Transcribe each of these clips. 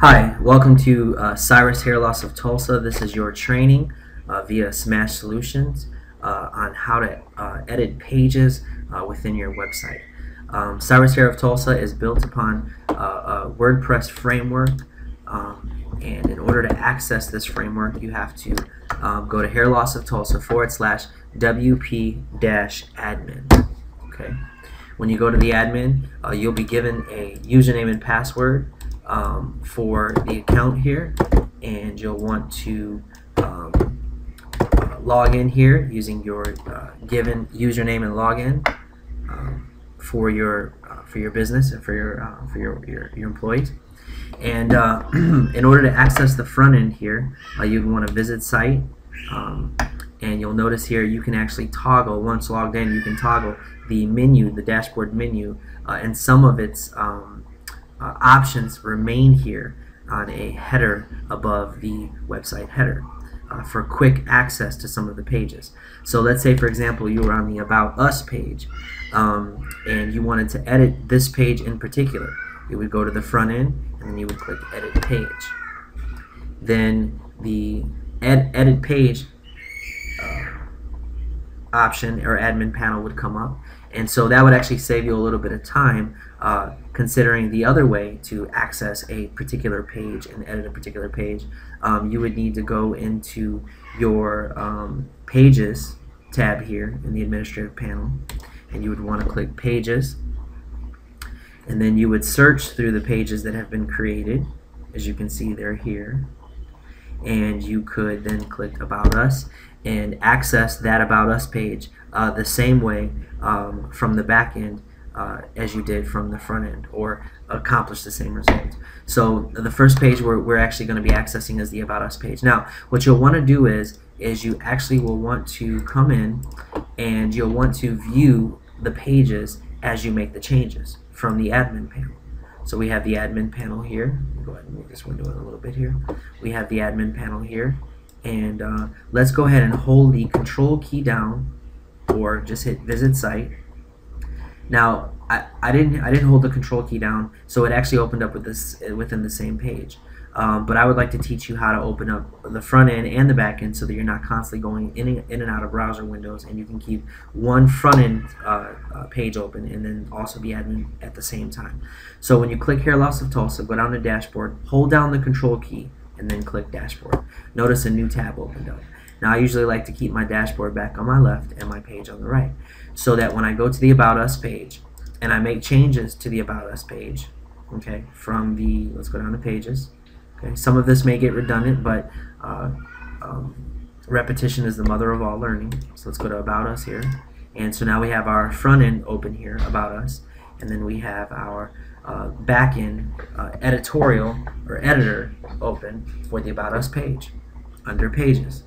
Hi, welcome to Cyrus Hair Loss of Tulsa. This is your training via Smash Solutions on how to edit pages within your website. Cyrus Hair of Tulsa is built upon a WordPress framework, and in order to access this framework, you have to go to hairlossofTulsa/WP-admin. Okay. When you go to the admin, you'll be given a username and password for the account here, and you'll want to log in here using your given username and login for your business and for your employees. And in order to access the front end here, you'd want to visit site, and you'll notice here you can actually toggle, once logged in, you can toggle the menu, the dashboard menu, and some of its options remain here on a header above the website header for quick access to some of the pages. So let's say, for example, you were on the About Us page and you wanted to edit this page in particular. You would go to the front end and then you would click Edit Page. Then the Edit Page option or admin panel would come up, and so that would actually save you a little bit of time, considering the other way to access a particular page and edit a particular page. You would need to go into your Pages tab here in the administrative panel, and you would want to click Pages, and then you would search through the pages that have been created. As you can see, they're here, and you could then click About Us and access that About Us page the same way from the back end as you did from the front end, or accomplish the same result. So the first page we're actually going to be accessing is the About Us page. Now what you'll want to do is you actually will want to come in and you'll want to view the pages as you make the changes from the admin panel. So we have the admin panel here. Go ahead and move this window in a little bit here. We have the admin panel here, and let's go ahead and hold the control key down, or just hit visit site. Now I didn't hold the control key down, so it actually opened up with this within the same page. But I would like to teach you how to open up the front end and the back end so that you're not constantly going in and out of browser windows, and you can keep one front end page open and then also be admin at the same time. So when you click Hair Loss of Tulsa, go down to Dashboard, hold down the control key, and then click Dashboard. Notice a new tab opened up. Now I usually like to keep my dashboard back on my left and my page on the right, so that when I go to the About Us page and I make changes to the About Us page, okay, from the, let's go down to Pages. Okay, some of this may get redundant, but repetition is the mother of all learning. So let's go to About Us here, and so now we have our front end open here, About Us, and then we have our back end editorial or editor open for the About Us page under Pages.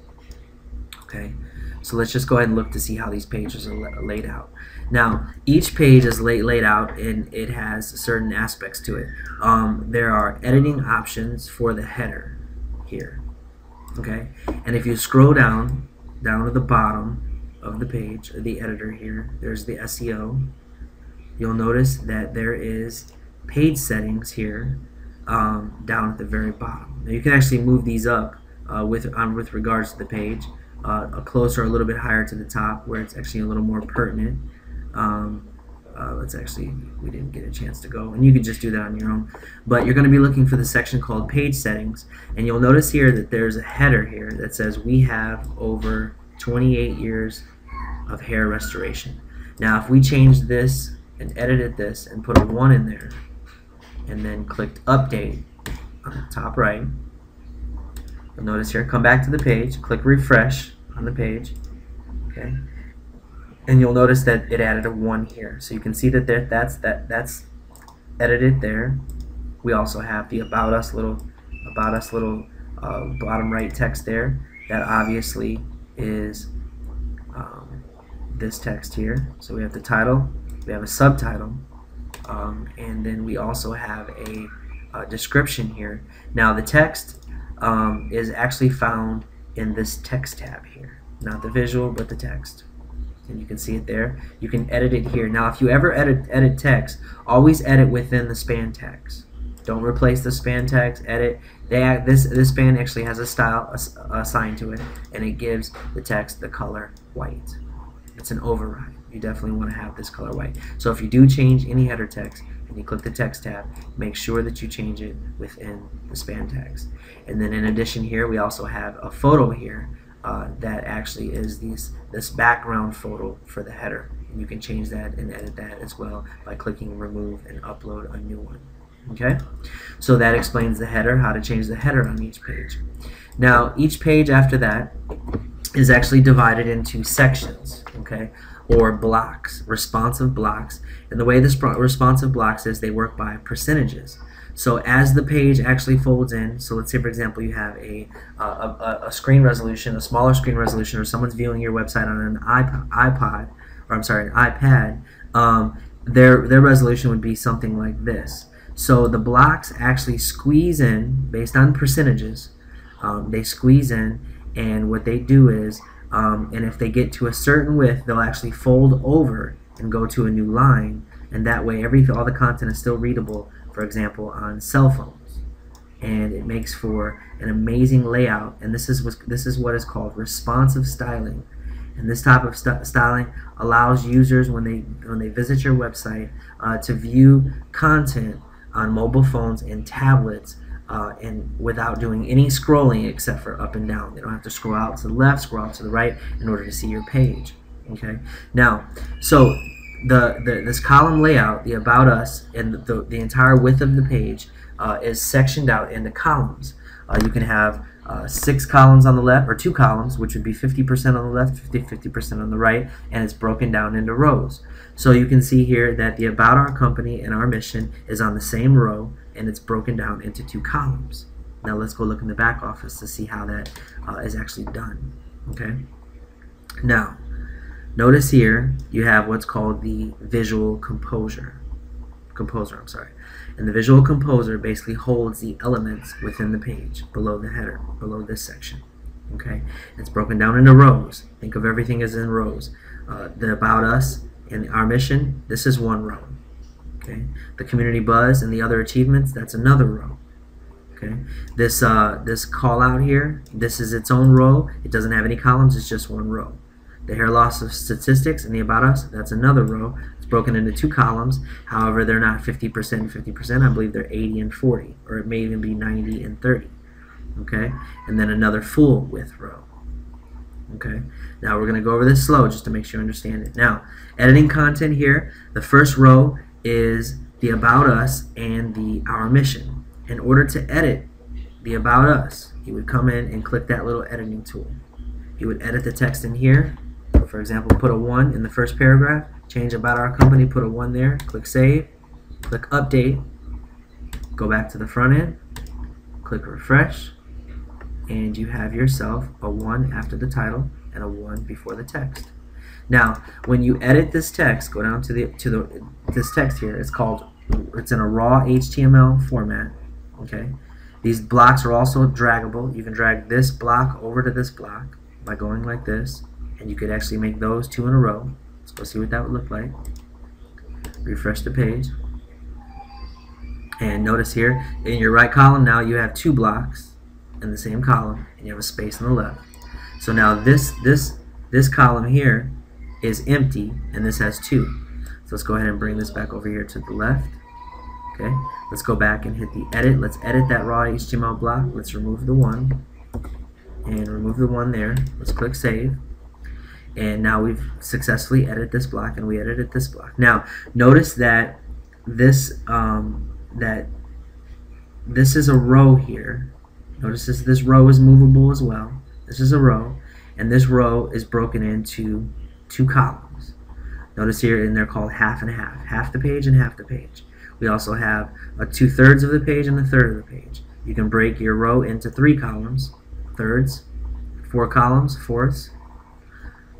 Okay, so let's just go ahead and look to see how these pages are laid out. Now each page is laid out and it has certain aspects to it. There are editing options for the header here. Okay, and if you scroll down to the bottom of the page, the editor here, there's the SEO. You'll notice that there is page settings here down at the very bottom. Now you can actually move these up with regards to the page, closer, a little bit higher to the top, where it's actually a little more pertinent. We didn't get a chance to go, and you could just do that on your own, but you're going to be looking for the section called Page Settings, and you'll notice here that there's a header here that says we have over 28 years of hair restoration. Now if we change this and edited this and put a 1 in there and then clicked Update on the top right, you'll notice here, come back to the page, click Refresh on the page, okay, and you'll notice that it added a 1 here. So you can see that that's edited there. We also have the About Us little bottom right text there. That obviously is this text here. So we have the title, we have a subtitle, and then we also have a description here. Now the text is actually found in this text tab here, not the visual but the text, and you can see it there. You can edit it here. Now if you ever edit text, always edit within the span tags. Don't replace the span tags. Edit. This span actually has a style assigned to it, and it gives the text the color white. It's an override. You definitely want to have this color white. So if you do change any header text and you click the text tab, make sure that you change it within the span tags. And then in addition here, we also have a photo here that actually is this background photo for the header. And you can change that and edit that as well by clicking remove and upload a new one. Okay, so that explains the header, how to change the header on each page. Now each page after that is actually divided into sections, okay, or blocks, responsive blocks. And the way this responsive blocks is they work by percentages. So as the page actually folds in, so let's say for example you have a screen resolution, a smaller screen resolution, or someone's viewing your website on an iPad, their resolution would be something like this. So the blocks actually squeeze in based on percentages. They squeeze in, and what they do is, and if they get to a certain width, they'll actually fold over and go to a new line, and that way all the content is still readable, for example, on cell phones. And it makes for an amazing layout, and this is what is called responsive styling. And this type of styling allows users, when they visit your website, to view content on mobile phones and tablets and without doing any scrolling except for up and down. They don't have to scroll out to the left, scroll out to the right in order to see your page. Okay. Now, so this column layout, the About Us, and the entire width of the page is sectioned out into columns. You can have 6 columns on the left, or 2 columns, which would be 50% on the left, 50% on the right, and it's broken down into rows. So you can see here that the About Our Company and Our Mission is on the same row, and it's broken down into 2 columns. Now let's go look in the back office to see how that is actually done. Okay. Now, notice here you have what's called the Visual Composer. And the Visual Composer basically holds the elements within the page, below the header, below this section. Okay, it's broken down into rows. Think of everything as in rows. The About Us and Our Mission, this is one row. Okay, the Community Buzz and the Other Achievements, that's another row. Okay, this call out here, this is its own row. It doesn't have any columns, it's just one row. The Hair Loss of Statistics and the About Us, that's another row. It's broken into 2 columns. However, they're not 50% and 50%. I believe they're 80 and 40, or it may even be 90 and 30. Okay, and then another full width row. Okay, now we're going to go over this slow just to make sure you understand it. Now, editing content here, the first row is the About Us and the Our Mission. In order to edit the About Us, you would come in and click that little editing tool. You would edit the text in here. For example, put a 1 in the first paragraph, change About Our Company, put a 1 there, click Save, click Update, go back to the front end, click Refresh, and you have yourself a 1 after the title and a 1 before the text. Now, when you edit this text, go down to this text here. It's in a raw HTML format. Okay, these blocks are also draggable. You can drag this block over to this block by going like this, and you could actually make those 2 in a row. Let's go see what that would look like. Refresh the page, and notice here in your right column now you have 2 blocks in the same column, and you have a space on the left. So now this column here is empty, and this has 2. So let's go ahead and bring this back over here to the left. Okay, let's go back and hit the edit. Let's edit that raw HTML block. Let's remove the 1 and remove the 1 there. Let's click Save, and now we've successfully edited this block, and we edited this block. Now notice that this is a row here. Notice this row is movable as well. This is a row, and this row is broken into 2 columns. Notice here, and they're called half and half. Half the page and half the page. We also have a 2/3 of the page and a 1/3 of the page. You can break your row into 3 columns, thirds, 4 columns, fourths,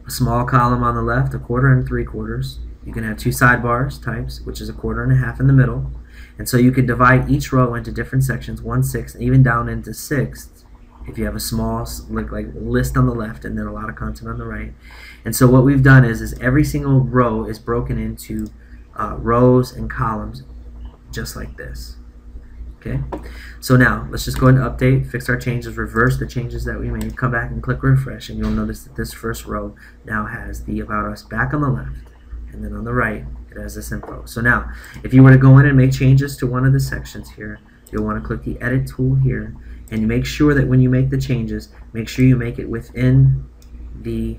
a small column on the left, 1/4 and 3/4. You can have 2 sidebars types, which is 1/4 and 1/2 in the middle. And so you could divide each row into different sections, 1/6, and even down into 6ths if you have a small like list on the left and then a lot of content on the right. And so what we've done is every single row is broken into rows and columns just like this. Okay, so now let's just go ahead and update, fix our changes, reverse the changes that we made, come back and click refresh, and you'll notice that this first row now has the About Us back on the left, and then on the right it has this info. So now if you were to go in and make changes to one of the sections here, you'll want to click the edit tool here, and you make sure that when you make the changes, make sure you make it within the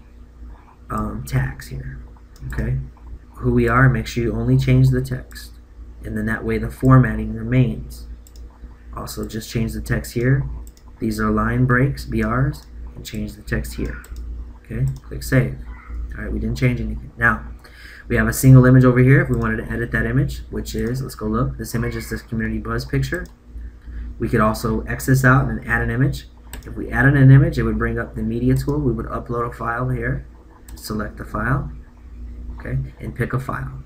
tags here. Okay, who we are, make sure you only change the text, and then that way the formatting remains. Also, just change the text here. These are line breaks, BRs, and change the text here. Okay, click save. Alright, we didn't change anything. Now, we have a single image over here if we wanted to edit that image, which is, let's go look, this image is this Community Buzz picture. We could also X this out and add an image. If we added an image, it would bring up the media tool. We would upload a file here, select the file, okay, and pick a file.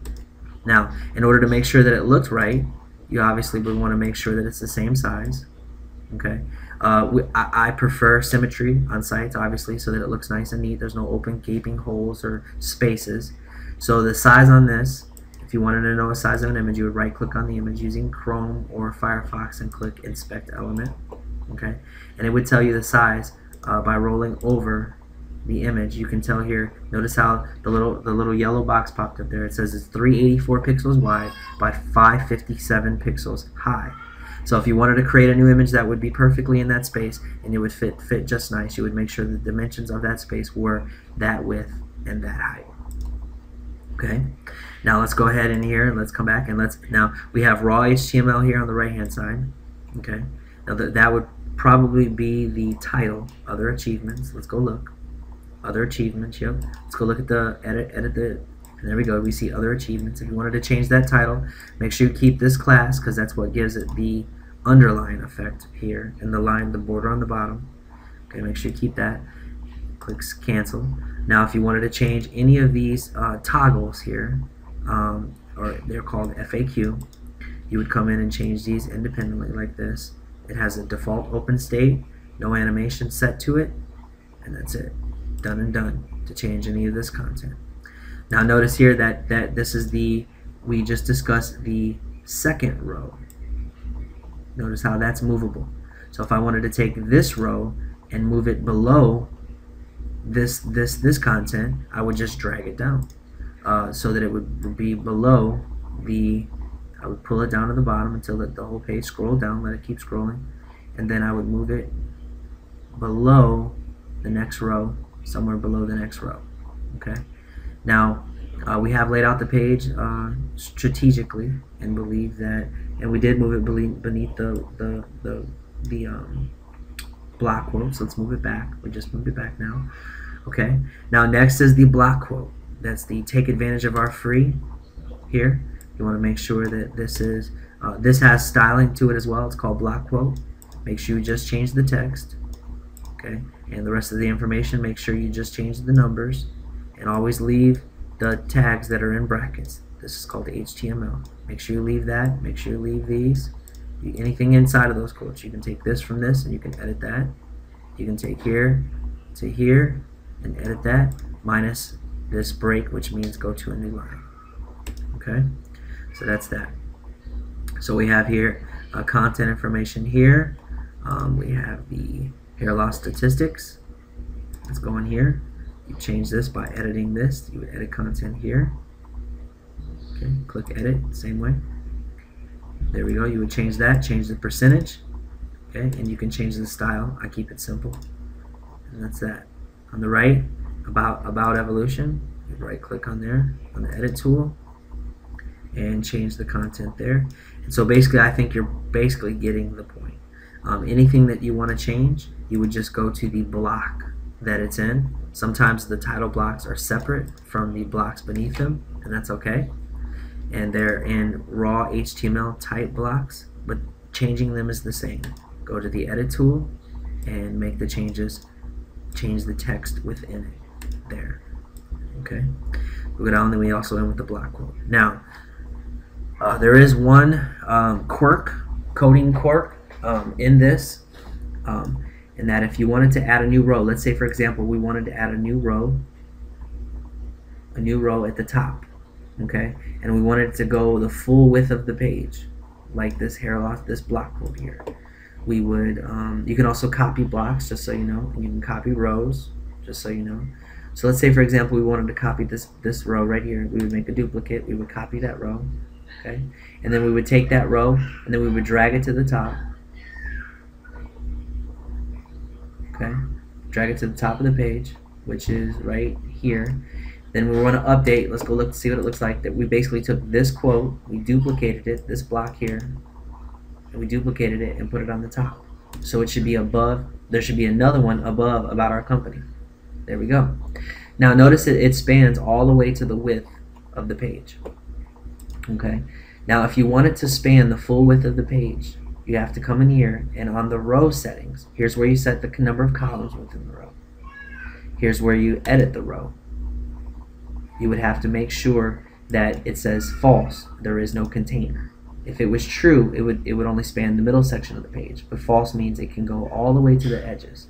Now, in order to make sure that it looked right, you obviously would want to make sure that it's the same size. Okay, I prefer symmetry on sites, obviously, so that it looks nice and neat. There's no open gaping holes or spaces. So the size on this, if you wanted to know the size of an image, you would right click on the image using Chrome or Firefox and click Inspect Element. Okay, and it would tell you the size by rolling over the image. You can tell here, notice how the little yellow box popped up there. It says it's 384 pixels wide by 557 pixels high. So if you wanted to create a new image that would be perfectly in that space and it would fit just nice, you would make sure the dimensions of that space were that width and that height. Okay, now let's go ahead in here and let's come back and now we have raw HTML here on the right hand side. Okay, now that would probably be the title, other achievements. Let's go look. Other achievements, yep. Let's go look at the edit the, and there we go. We see other achievements. If you wanted to change that title, make sure you keep this class because that's what gives it the underline effect here, and the line, the border on the bottom. Okay, make sure you keep that. Click cancel. Now, if you wanted to change any of these toggles here, or they're called FAQ, you would come in and change these independently like this. It has a default open state, no animation set to it, and that's it. Done and done to change any of this content. Now notice here that this is we just discussed the second row. Notice how that's movable. So if I wanted to take this row and move it below this content, I would just drag it down so that it would be below I would pull it down to the bottom until the whole page scrolled down, let it keep scrolling, and then I would move it below the next row, somewhere below the next row. Okay. Now we have laid out the page strategically and believe that, and we did move it beneath the block quote. So let's move it back. We just moved it back now. Okay. Now next is the block quote. That's the take advantage of our free here. You want to make sure that this has styling to it as well. It's called block quote. Make sure you just change the text. Okay, and the rest of the information, make sure you just change the numbers, and always leave the tags that are in brackets. This is called HTML. Make sure you leave that. Make sure you leave these. Anything inside of those quotes, you can take this from this and you can edit that. You can take here to here and edit that, minus this break, which means go to a new line. Okay, so that's that. So we have here content information here. We have the hair loss statistics. Let's go in here. You change this by editing this. You would edit content here. Okay, click edit, same way. There we go. You would change that, change the percentage. Okay, and you can change the style. I keep it simple. And that's that. On the right, about evolution, you right click on there on the edit tool and change the content there. And so basically I think you're basically getting the point. Anything that you want to change, you would just go to the block that it's in. Sometimes the title blocks are separate from the blocks beneath them, and that's okay. And they're in raw HTML type blocks, but changing them is the same. Go to the edit tool and make the changes, change the text within it there. Okay, we go down, then we also end with the block quote. Now, there is one coding quirk in this, and that if you wanted to add a new row, let's say for example we wanted to add a new row at the top, okay, and we wanted it to go the full width of the page, like this hair loss, this block code here. We would, you can also copy blocks, just so you know, and you can copy rows, just so you know. So let's say, for example, we wanted to copy this row right here. We would make a duplicate. We would copy that row, okay, and then we would take that row and then we would drag it to the top, okay, drag it to the top of the page, which is right here. Then we want to update. Let's go look, see what it looks like. That we basically took this quote, we duplicated it, this block here, and we duplicated it and put it on the top. So it should be above. There should be another one above about our company. There we go. Now notice it spans all the way to the width of the page. Okay. Now if you want it to span the full width of the page, you have to come in here and on the row settings, here's where you set the number of columns within the row. Here's where you edit the row. You would have to make sure that it says false. There is no container. If it was true, it would only span the middle section of the page. But false means it can go all the way to the edges.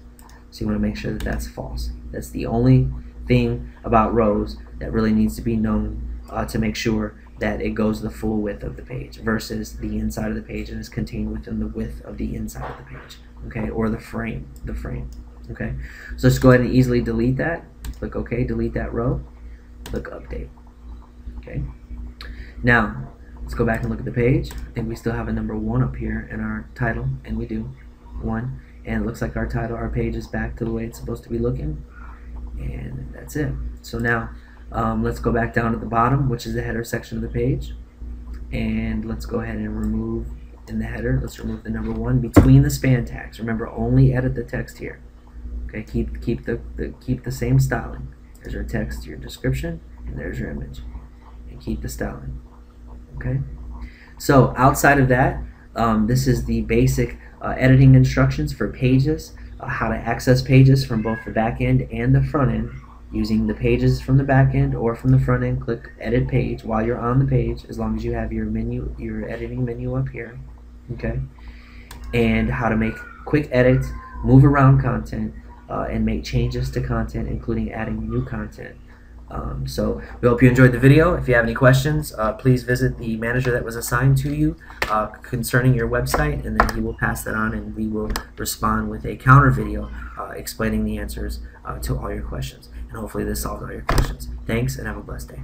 So you want to make sure that that's false. That's the only thing about rows that really needs to be known to make sure that it goes the full width of the page versus the inside of the page and is contained within the width of the inside of the page, okay, or the frame, okay. So let's go ahead and easily delete that. Click OK, delete that row. Click Update, okay. Now let's go back and look at the page. I think we still have a number 1 up here in our title, and we do 1. And it looks like our title, our page is back to the way it's supposed to be looking. And that's it. So now let's go back down to the bottom, which is the header section of the page. And let's go ahead and remove in the header. Let's remove the number 1 between the span tags. Remember, only edit the text here. Okay, keep the same styling. There's your text, your description, and there's your image. And keep the styling. Okay. So outside of that, this is the basic editing instructions for pages, how to access pages from both the back end and the front end using the pages from the back end or from the front end. Click edit page while you're on the page, as long as you have your menu, your editing menu up here, okay, and how to make quick edits, move around content, and make changes to content, including adding new content. So we hope you enjoyed the video. If you have any questions, please visit the manager that was assigned to you concerning your website, and then he will pass that on and we will respond with a counter video explaining the answers to all your questions. And hopefully this solves all your questions. Thanks and have a blessed day.